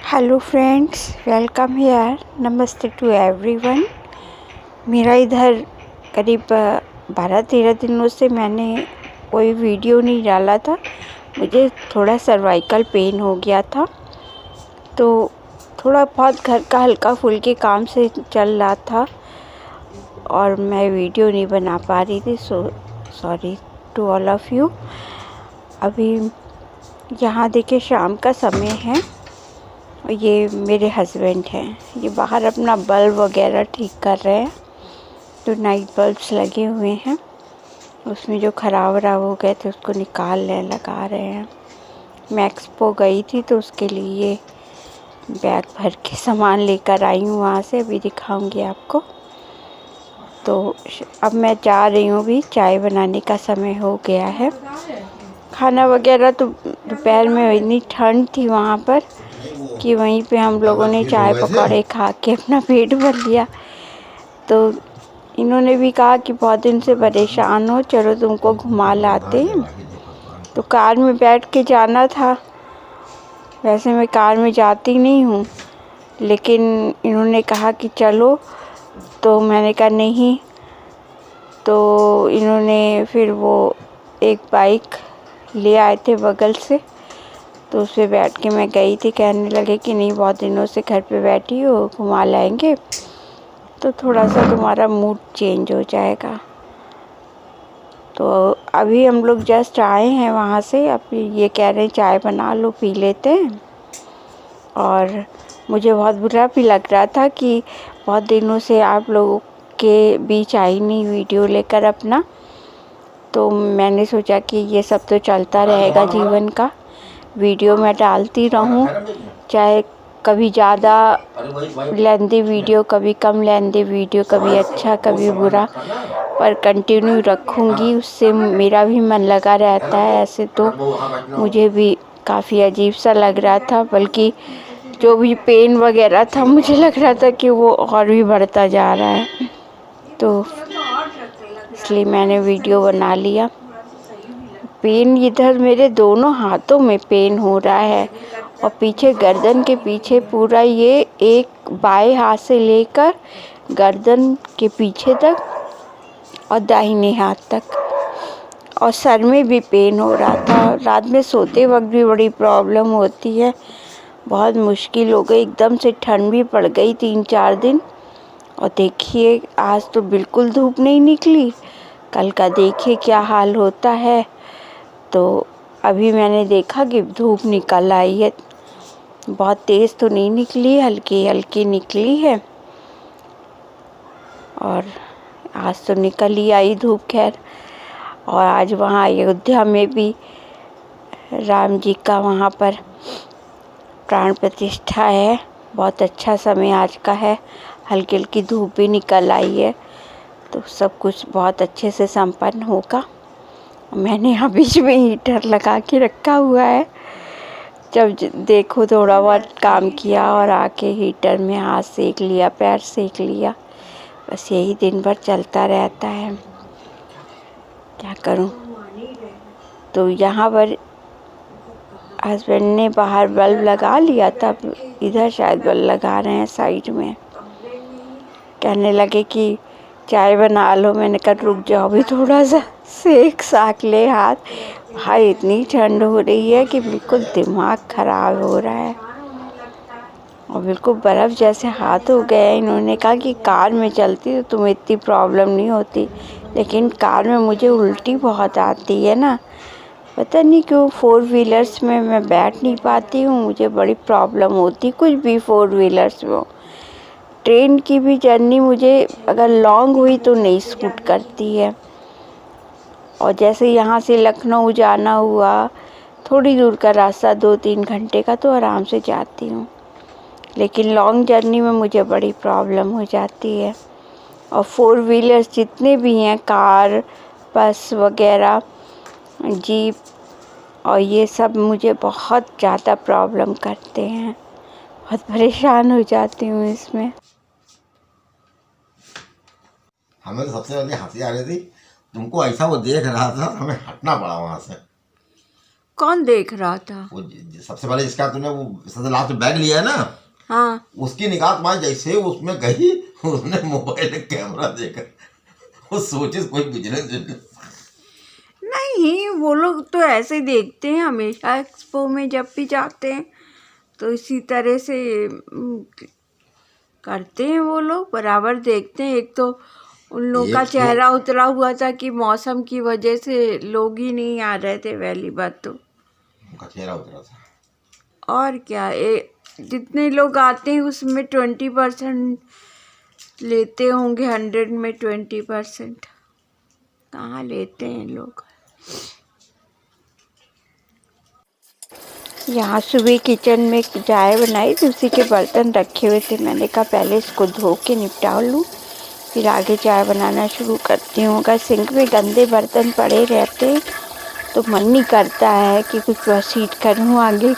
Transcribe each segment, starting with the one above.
Hello friends, welcome here. नमस्ते to everyone. मेरा इधर करीब 12-13 दिनों से मैंने कोई वीडियो नहीं डाला था। मुझे थोड़ा सर्वाइकल पेन हो गया था, तो थोड़ा बहुत घर का हल्का फुल्के काम से चल रहा था और मैं वीडियो नहीं बना पा रही थी। So sorry to all of you. अभी यहाँ देखिए शाम का समय है। ये मेरे हस्बैंड हैं, ये बाहर अपना बल्ब वगैरह ठीक कर रहे हैं। तो नाइट बल्ब्स लगे हुए हैं, उसमें जो ख़राब हो गए थे उसको निकाल लगा रहे हैं। मैं एक्सपो गई थी तो उसके लिए बैग भर के सामान लेकर आई हूँ वहाँ से, अभी दिखाऊंगी आपको। तो अब मैं जा रही हूँ, भी चाय बनाने का समय हो गया है। खाना वगैरह तो दोपहर में इतनी ठंड थी वहाँ पर कि वहीं पे हम लोगों ने चाय पकौड़े खा के अपना पेट भर लिया। तो इन्होंने भी कहा कि बहुत दिन से परेशान हो, चलो तुमको घुमा लाते हैं। तो कार में बैठ के जाना था। वैसे मैं कार में जाती नहीं हूँ, लेकिन इन्होंने कहा कि चलो, तो मैंने कहा नहीं। तो इन्होंने फिर वो एक बाइक ले आए थे बगल से, तो उस पर बैठ के मैं गई थी। कहने लगे कि नहीं, बहुत दिनों से घर पे बैठी हो, घुमा लाएंगे तो थोड़ा सा तुम्हारा मूड चेंज हो जाएगा। तो अभी हम लोग जस्ट आए हैं वहाँ से। अब ये कह रहे हैं चाय बना लो, पी लेते हैं। और मुझे बहुत बुरा भी लग रहा था कि बहुत दिनों से आप लोगों के बीच आई नहीं वीडियो लेकर अपना। तो मैंने सोचा कि ये सब तो चलता रहेगा जीवन का, वीडियो मैं डालती रहूं, चाहे कभी ज़्यादा लेंदी वीडियो, कभी कम लेंदी वीडियो, कभी अच्छा कभी बुरा, पर कंटिन्यू रखूंगी। उससे मेरा भी मन लगा रहता है। ऐसे तो मुझे भी काफ़ी अजीब सा लग रहा था, बल्कि जो भी पेन वगैरह था मुझे लग रहा था कि वो और भी बढ़ता जा रहा है। तो इसलिए मैंने वीडियो बना लिया। पेन इधर मेरे दोनों हाथों में पेन हो रहा है, और पीछे गर्दन के पीछे पूरा, ये एक बाएं हाथ से लेकर गर्दन के पीछे तक और दाहिने हाथ तक, और सर में भी पेन हो रहा था। रात में सोते वक्त भी बड़ी प्रॉब्लम होती है, बहुत मुश्किल हो गई। एकदम से ठंड भी पड़ गई 3-4 दिन। और देखिए आज तो बिल्कुल धूप नहीं निकली, कल का देखिए क्या हाल होता है। तो अभी मैंने देखा कि धूप निकल आई है, बहुत तेज़ तो नहीं निकली, हल्की हल्की निकली है। और आज तो निकल ही आई धूप खैर। और आज वहाँ अयोध्या में भी राम जी का वहाँ पर प्राण प्रतिष्ठा है। बहुत अच्छा समय आज का है, हल्की हल्की धूप भी निकल आई है, तो सब कुछ बहुत अच्छे से संपन्न होगा। मैंने यहाँ बीच में हीटर लगा के रखा हुआ है। जब देखो थोड़ा बहुत काम किया और आके हीटर में हाथ सेक लिया, पैर सेक लिया, बस यही दिन भर चलता रहता है, क्या करूँ। तो यहाँ पर हस्बैंड ने बाहर बल्ब लगा लिया था, इधर शायद बल्ब लगा रहे हैं साइड में। कहने लगे कि चाय बना लो, मैंने कहा रुक जाओ भी थोड़ा सा साक ले हाथ। भाई इतनी ठंड हो रही है कि बिल्कुल दिमाग ख़राब हो रहा है, और बिल्कुल बर्फ़ जैसे हाथ हो गए। इन्होंने कहा कि कार में चलती तो तुम्हें इतनी प्रॉब्लम नहीं होती, लेकिन कार में मुझे उल्टी बहुत आती है ना, पता नहीं क्यों। 4 व्हीलर्स में मैं बैठ नहीं पाती हूँ, मुझे बड़ी प्रॉब्लम होती, कुछ भी 4 व्हीलर्स में हो। ट्रेन की भी जर्नी मुझे अगर लॉन्ग हुई तो नहीं सूट करती है। और जैसे यहाँ से लखनऊ जाना हुआ, थोड़ी दूर का रास्ता 2-3 घंटे का, तो आराम से जाती हूँ, लेकिन लॉन्ग जर्नी में मुझे बड़ी प्रॉब्लम हो जाती है। और 4 व्हीलर्स जितने भी हैं, कार, बस वगैरह, जीप, और ये सब मुझे बहुत ज़्यादा प्रॉब्लम करते हैं, बहुत परेशान हो जाती हूँ इसमें। हमें तो सबसे पहले हंसी आ रही थी, तुमको ऐसा वो देख रहा था, हमें हटना पड़ा वहाँ से। कौन देख रहा था? वो सबसे पहले जिसका तुमने वो सबसे लास्ट बैग लिया है ना, हाँ, उसकी निगाह तुम्हारी जैसे उसमें गई, उसने मोबाइल कैमरा देखा, वो सोचे कोई बिजनेस। नहीं, वो लोग तो ऐसे ही देखते हैं हमेशा एक्सपो में जब भी जाते हैं, तो इसी तरह से करते हैं वो लोग, बराबर देखते हैं। एक तो उन लोगों का चेहरा उतरा हुआ था कि मौसम की वजह से लोग ही नहीं आ रहे थे, पहली बात तो उनका चेहरा उतरा था। और क्या, जितने लोग आते हैं उसमें 20% लेते होंगे, 100 में 20% कहाँ लेते हैं लोग। यहाँ सुबह किचन में चाय बनाई तो उसी के बर्तन रखे हुए थे, मैंने कहा पहले इसको धो के निपटा लूँ, फिर आगे चाय बनाना शुरू करती हूँ। अगर सिंक में गंदे बर्तन पड़े रहते तो मन नहीं करता है कि कुछ प्रोसीड करूँ आगे।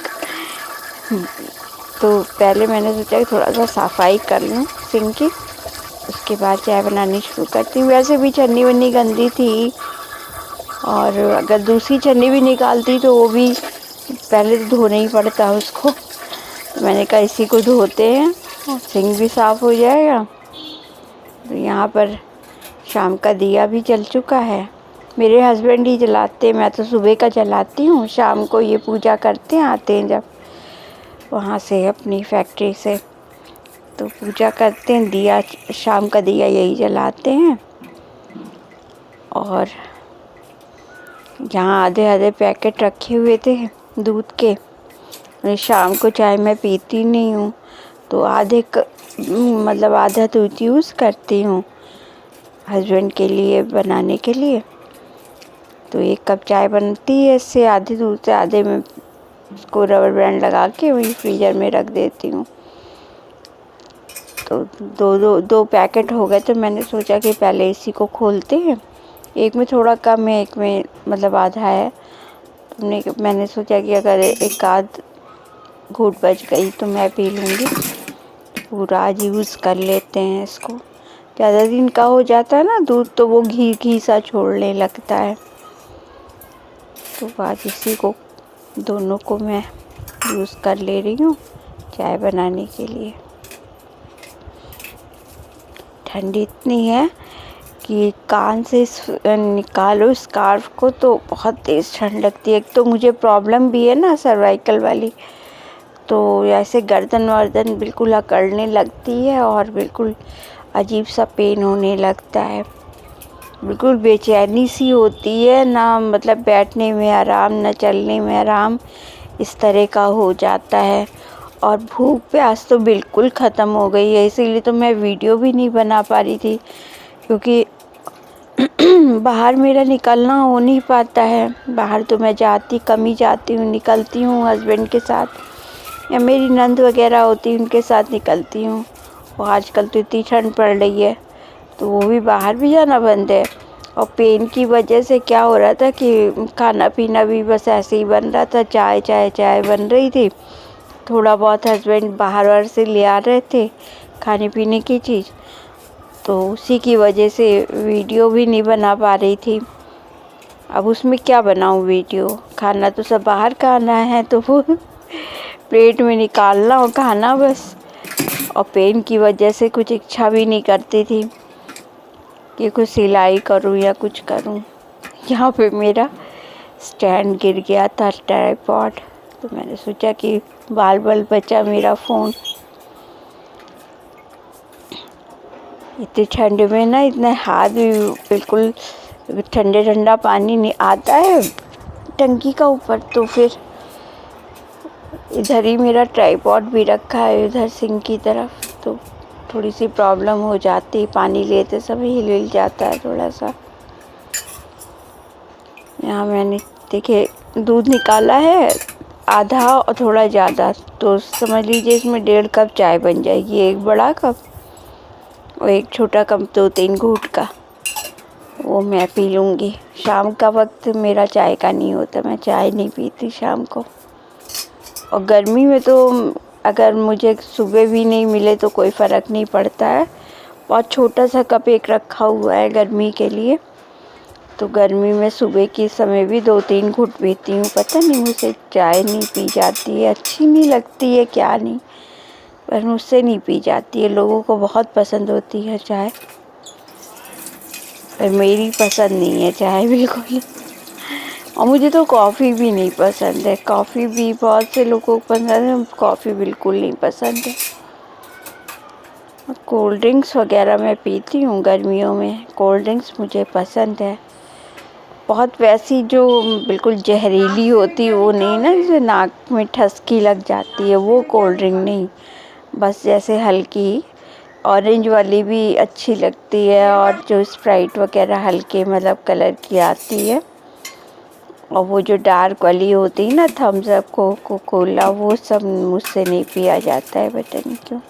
तो पहले मैंने सोचा कि थोड़ा सा सफाई कर लूँ सिंक की, उसके बाद चाय बनानी शुरू करती हूँ। वैसे भी छन्नी वन्नी गंदी थी, और अगर दूसरी छन्नी भी निकालती तो वो भी पहले तो धोना ही पड़ता है उसको। तो मैंने कहा इसी को धोते हैं, सिंक भी साफ़ हो जाएगा। तो यहाँ पर शाम का दिया भी जल चुका है, मेरे हस्बैंड ही जलाते, मैं तो सुबह का जलाती हूँ, शाम को ये पूजा करते हैं, आते हैं जब वहाँ से अपनी फैक्ट्री से, तो पूजा करते हैं, दिया शाम का दिया यही जलाते हैं। और यहाँ आधे आधे पैकेट रखे हुए थे दूध के, शाम को चाय मैं पीती नहीं हूँ, तो मतलब आधा दूध यूज़ करती हूँ हस्बैंड के लिए बनाने के लिए। तो 1 कप चाय बनती है इससे, आधे दूध से आधे में उसको रबर बैंड लगा के वही फ्रीज़र में रख देती हूँ। तो दो पैकेट हो गए, तो मैंने सोचा कि पहले इसी को खोलते हैं। एक में थोड़ा कम है, एक में मतलब आधा है। तो मैंने सोचा कि अगर एक आध घूंट बच गई तो मैं पी लूँगी, पूरा आज यूज़ कर लेते हैं इसको। ज़्यादा दिन का हो जाता है ना दूध, तो वो घी सा छोड़ने लगता है। तो आज इसी को दोनों को मैं यूज़ कर ले रही हूँ चाय बनाने के लिए। ठंडी इतनी है कि कान से निकालो स्कार्फ को तो बहुत तेज़ ठंड लगती है। एक तो मुझे प्रॉब्लम भी है ना सर्वाइकल वाली, तो ऐसे गर्दन वर्दन बिल्कुल अकड़ने लगती है और बिल्कुल अजीब सा पेन होने लगता है, बिल्कुल बेचैनी सी होती है ना, मतलब बैठने में आराम ना चलने में आराम, इस तरह का हो जाता है। और भूख प्यास तो बिल्कुल ख़त्म हो गई है, इसीलिए तो मैं वीडियो भी नहीं बना पा रही थी, क्योंकि बाहर मेरा निकलना हो नहीं पाता है। बाहर तो मैं कम ही जाती हूँ, निकलती हूँ हस्बैंड के साथ या मेरी नंद वगैरह होती उनके साथ निकलती हूँ। और आजकल तो इतनी ठंड पड़ रही है तो वो भी बाहर भी जाना बंद है। और पेन की वजह से क्या हो रहा था कि खाना पीना भी बस ऐसे ही बन रहा था, चाय चाय चाय बन रही थी। थोड़ा बहुत हस्बैंड बाहर से ले आ रहे थे खाने पीने की चीज़, तो उसी की वजह से वीडियो भी नहीं बना पा रही थी। अब उसमें क्या बनाऊँ वीडियो, खाना तो सब बाहर का आना है, तो वो प्लेट में निकालना और खाना बस। और पेन की वजह से कुछ इच्छा भी नहीं करती थी कि कुछ सिलाई करूँ या कुछ करूँ। यहाँ पे मेरा स्टैंड गिर गया था, ट्राइपॉड, तो मैंने सोचा कि बाल बचा मेरा फ़ोन। इतनी ठंड में ना इतने हाथ भी बिल्कुल ठंडा पानी नहीं आता है टंकी का ऊपर, तो फिर इधर ही मेरा ट्राइपॉड भी रखा है इधर सिंक की तरफ, तो थोड़ी सी प्रॉब्लम हो जाती है, पानी लेते समय हिल जाता है थोड़ा सा। यहाँ मैंने देखिए दूध निकाला है आधा और थोड़ा ज़्यादा, तो समझ लीजिए इसमें 1.5 कप चाय बन जाएगी, 1 बड़ा कप और 1 छोटा कप 2-3 घूंट का, वो मैं पी लूँगी। शाम का वक्त मेरा चाय का नहीं होता, मैं चाय नहीं पीती शाम को। और गर्मी में तो अगर मुझे सुबह भी नहीं मिले तो कोई फ़र्क नहीं पड़ता है, बहुत छोटा सा कप एक रखा हुआ है गर्मी के लिए, तो गर्मी में सुबह के समय भी 2-3 घूंट पीती हूँ। पता नहीं मुझसे चाय नहीं पी जाती है, अच्छी नहीं लगती है क्या नहीं, पर मुझसे नहीं पी जाती है। लोगों को बहुत पसंद होती है चाय, पर मेरी पसंद नहीं है चाय बिल्कुल। और मुझे तो कॉफ़ी भी नहीं पसंद है। कॉफ़ी भी बहुत से लोगों को पसंद है, कॉफ़ी बिल्कुल नहीं पसंद है। कोल्ड ड्रिंक्स वगैरह मैं पीती हूँ गर्मियों में, कोल्ड ड्रिंक्स मुझे पसंद है। बहुत वैसी जो बिल्कुल जहरीली होती है वो नहीं ना, जैसे नाक में ठसकी लग जाती है, वो कोल्ड ड्रिंक नहीं। बस जैसे हल्की ऑरेंज वाली भी अच्छी लगती है, और जो स्प्राइट वगैरह हल्के मतलब कलर की आती है, और वो जो डार्क वाली होती है ना, थम्स अप, कोको कोला, वो सब मुझसे नहीं पिया जाता है, पता नहीं क्यों।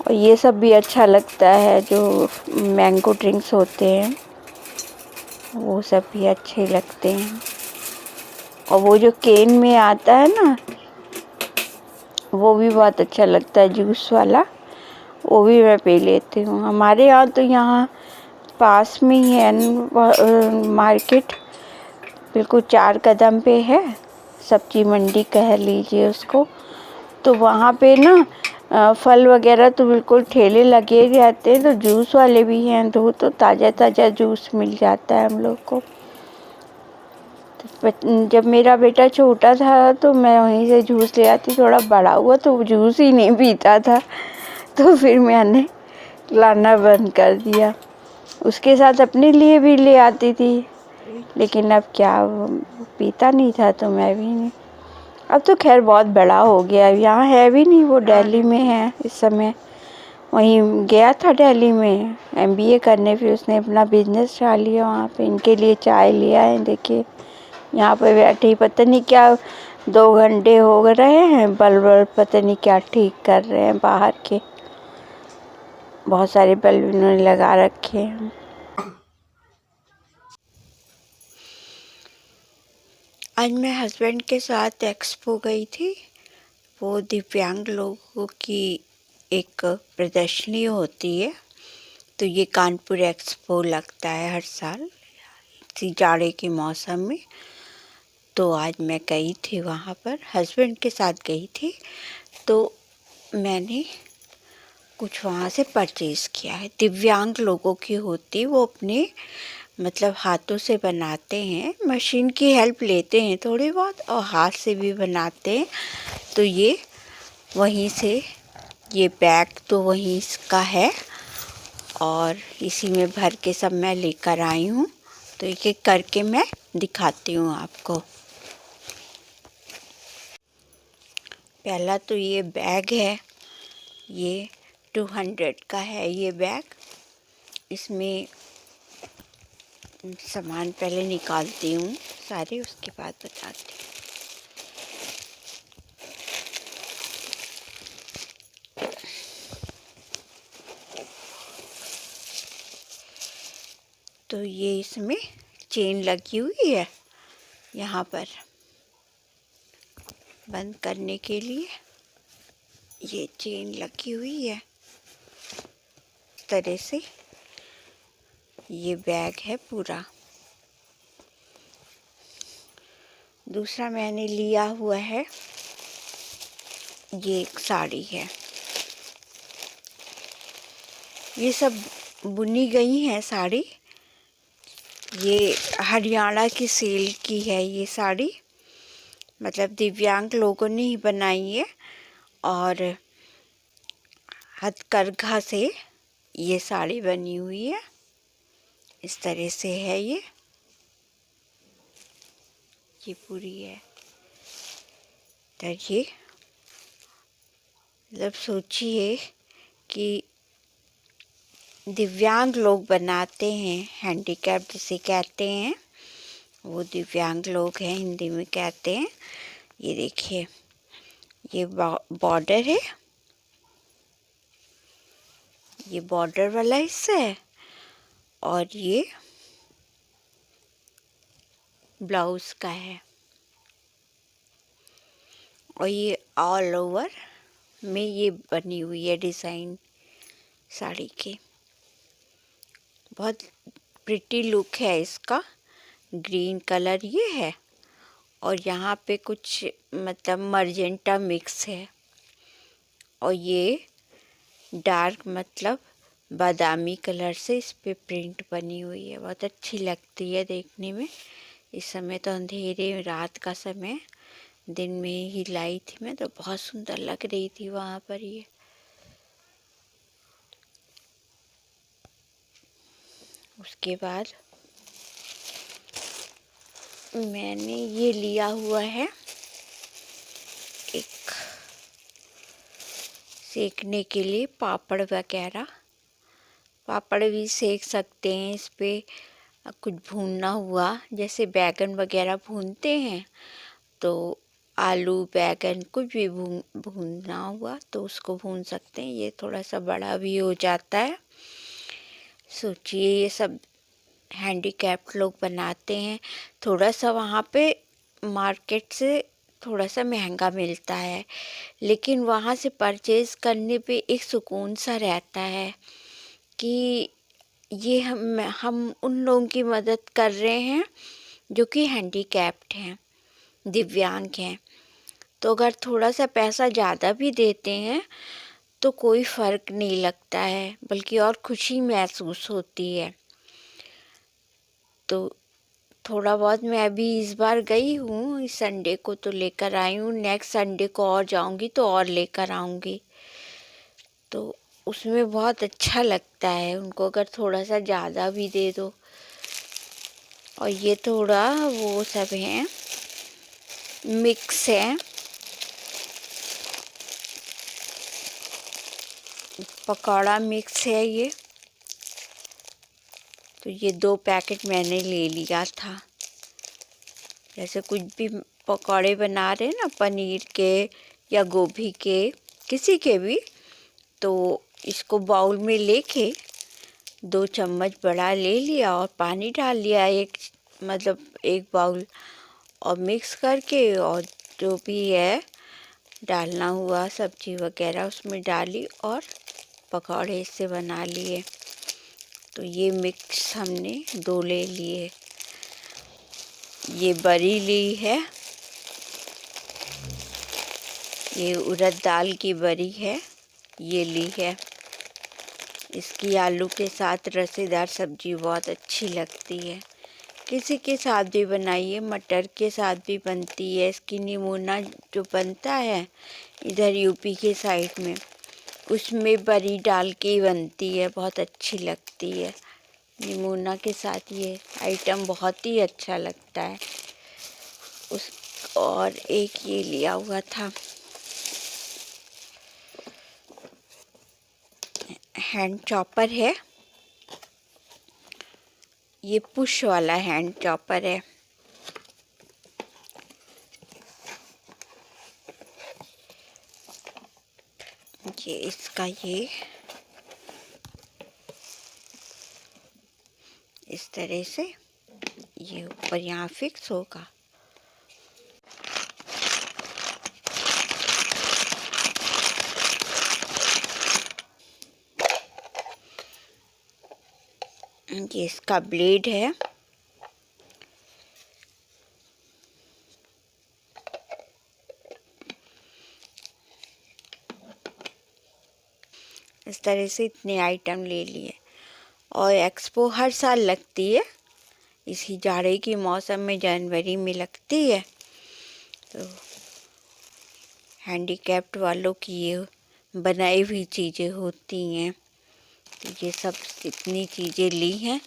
और ये सब भी अच्छा लगता है, जो मैंगो ड्रिंक्स होते हैं वो सब भी अच्छे लगते हैं। और वो जो केन में आता है ना, वो भी बहुत अच्छा लगता है, जूस वाला, वो भी मैं पी लेती हूँ। हमारे यहाँ तो यहाँ पास में ही है मार्केट, बिल्कुल 4 कदम पे है, सब्जी मंडी कह लीजिए उसको। तो वहाँ पे ना फल वगैरह तो बिल्कुल ठेले लगे रहते हैं, तो जूस वाले भी हैं, तो ताज़ा ताज़ा जूस मिल जाता है हम लोग को। जब मेरा बेटा छोटा था तो मैं वहीं से जूस ले आती, थोड़ा बड़ा हुआ तो जूस ही नहीं पीता था, तो फिर मैंने लाना बंद कर दिया। उसके साथ अपने लिए भी ले आती थी, लेकिन अब क्या, पीता नहीं था तो मैं भी नहीं। अब तो खैर बहुत बड़ा हो गया, यहाँ है भी नहीं, वो दिल्ली में है इस समय। वहीं गया था दिल्ली में MBA करने, फिर उसने अपना बिजनेस डाल लिया वहाँ पे। इनके लिए चाय लिया है, देखिए यहाँ पे बैठे ही पता नहीं क्या 2 घंटे हो रहे हैं, बल्ब पता नहीं क्या ठीक कर रहे हैं बाहर के, बहुत सारे बल्ब इन्होंने लगा रखे हैं। आज मैं हस्बैंड के साथ एक्सपो गई थी। वो दिव्यांग लोगों की एक प्रदर्शनी होती है, तो ये कानपुर एक्सपो लगता है हर साल इसी जाड़े के मौसम में। तो आज मैं गई थी वहाँ पर, हस्बैंड के साथ गई थी, तो मैंने कुछ वहाँ से परचेज़ किया है। दिव्यांग लोगों की होती, वो अपने मतलब हाथों से बनाते हैं, मशीन की हेल्प लेते हैं थोड़ी बहुत, और हाथ से भी बनाते हैं। तो ये वहीं से, ये बैग तो वहीं इसका है, और इसी में भर के सब मैं लेकर आई हूँ। तो एक एक करके मैं दिखाती हूँ आपको। पहला तो ये बैग है, ये 200 का है ये बैग। इसमें सामान पहले निकालती हूँ सारे, उसके बाद बताती हूँ। तो ये इसमें चेन लगी हुई है, यहाँ पर बंद करने के लिए ये चेन लगी हुई है। इस तरह से ये बैग है पूरा। दूसरा मैंने लिया हुआ है, ये एक साड़ी है। ये सब बुनी गई है साड़ी, ये हरियाणा की सेल की है ये साड़ी, मतलब दिव्यांग लोगों ने ही बनाई है, और हथकरघा से ये साड़ी बनी हुई है। इस तरह से है ये पूरी है। तो ये मतलब सोचिए कि दिव्यांग लोग बनाते हैं, हैंडीकैप जिसे कहते हैं, वो दिव्यांग लोग हैं, हिंदी में कहते हैं। ये देखिए, ये बॉर्डर है, ये बॉर्डर वाला हिस्सा है, और ये ब्लाउज का है, और ये ऑल ओवर में ये बनी हुई है डिज़ाइन साड़ी की। बहुत प्रिटी लुक है इसका। ग्रीन कलर ये है और यहाँ पे कुछ मतलब मर्जेंटा मिक्स है और ये डार्क मतलब बादामी कलर से इस पे प्रिंट बनी हुई है। बहुत अच्छी लगती है देखने में। इस समय तो अंधेरे रात का समय, दिन में ही लाई थी मैं तो बहुत सुंदर लग रही थी वहाँ पर ये। उसके बाद मैंने ये लिया हुआ है एक सेकने के लिए पापड़ वगैरह। पापड़ भी सेक सकते हैं इस पे। कुछ भूनना हुआ जैसे बैगन वगैरह भूनते हैं तो आलू बैगन कुछ भी भूनना हुआ तो उसको भून सकते हैं। ये थोड़ा सा बड़ा भी हो जाता है। सोचिए ये सब हैंडीकैप्ड लोग बनाते हैं। थोड़ा सा वहाँ पे मार्केट से थोड़ा सा महंगा मिलता है, लेकिन वहाँ से परचेज़ करने पे एक सुकून सा रहता है कि ये हम उन लोगों की मदद कर रहे हैं जो कि हैंडीकैप्ड हैं, दिव्यांग हैं। तो अगर थोड़ा सा पैसा ज़्यादा भी देते हैं तो कोई फ़र्क नहीं लगता है, बल्कि और खुशी महसूस होती है। तो थोड़ा बहुत मैं अभी इस बार गई हूँ, इस संडे को तो लेकर आई हूँ। नेक्स्ट संडे को और जाऊँगी तो और लेकर आऊँगी। तो उसमें बहुत अच्छा लगता है उनको अगर थोड़ा सा ज़्यादा भी दे दो। और ये थोड़ा वो सब हैं, मिक्स है, पकौड़ा मिक्स है ये। तो ये 2 पैकेट मैंने ले लिया था। जैसे कुछ भी पकौड़े बना रहे हैं ना, पनीर के या गोभी के, किसी के भी, तो इसको बाउल में लेके 2 चम्मच बड़ा ले लिया और पानी डाल लिया मतलब 1 बाउल, और मिक्स करके और जो भी है डालना हुआ सब्जी वगैरह उसमें डाली और पकौड़े इससे बना लिए। तो ये मिक्स हमने 2 ले लिए। ये बरी ली है, ये उड़द दाल की बरी है, ये ली है। इसकी आलू के साथ रसेदार सब्जी बहुत अच्छी लगती है। किसी के साथ भी बनाइए, मटर के साथ भी बनती है। इसकी निमोना जो बनता है इधर यूपी के साइड में, उसमें बरी डाल के ही बनती है, बहुत अच्छी लगती है। निमोना के साथ ये आइटम बहुत ही अच्छा लगता है। और एक ये लिया हुआ था हैंड चॉपर है, ये पुश वाला हैंड चॉपर है। ये इसका ये इस तरह से ये ऊपर यहाँ फिक्स होगा। ये इसका ब्लेड है। इस तरह से इतने आइटम ले लिए। और एक्सपो हर साल लगती है, इसी जाड़े की मौसम में जनवरी में लगती है। तो हैंडीकैप्ड वालों की ये बनाई हुई चीज़ें होती हैं। तो ये सब इतनी चीज़ें ली हैं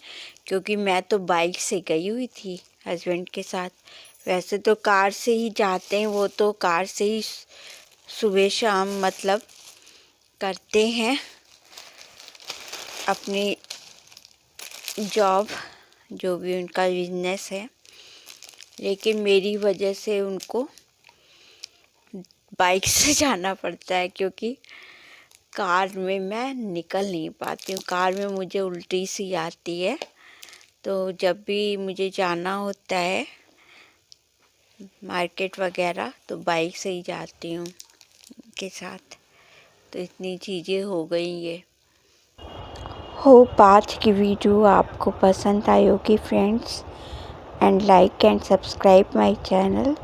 क्योंकि मैं तो बाइक से गई हुई थी हस्बैंड के साथ। वैसे तो कार से ही जाते हैं, वो तो कार से ही सुबह शाम मतलब करते हैं अपनी जॉब, जो भी उनका बिजनेस है। लेकिन मेरी वजह से उनको बाइक से जाना पड़ता है क्योंकि कार में मैं निकल नहीं पाती हूँ। कार में मुझे उल्टी सी आती है। तो जब भी मुझे जाना होता है मार्केट वगैरह तो बाइक से ही जाती हूँ के साथ। तो इतनी चीज़ें हो गई ये। होप आज की वीडियो आपको पसंद आई होगी friends, and like and subscribe my channel.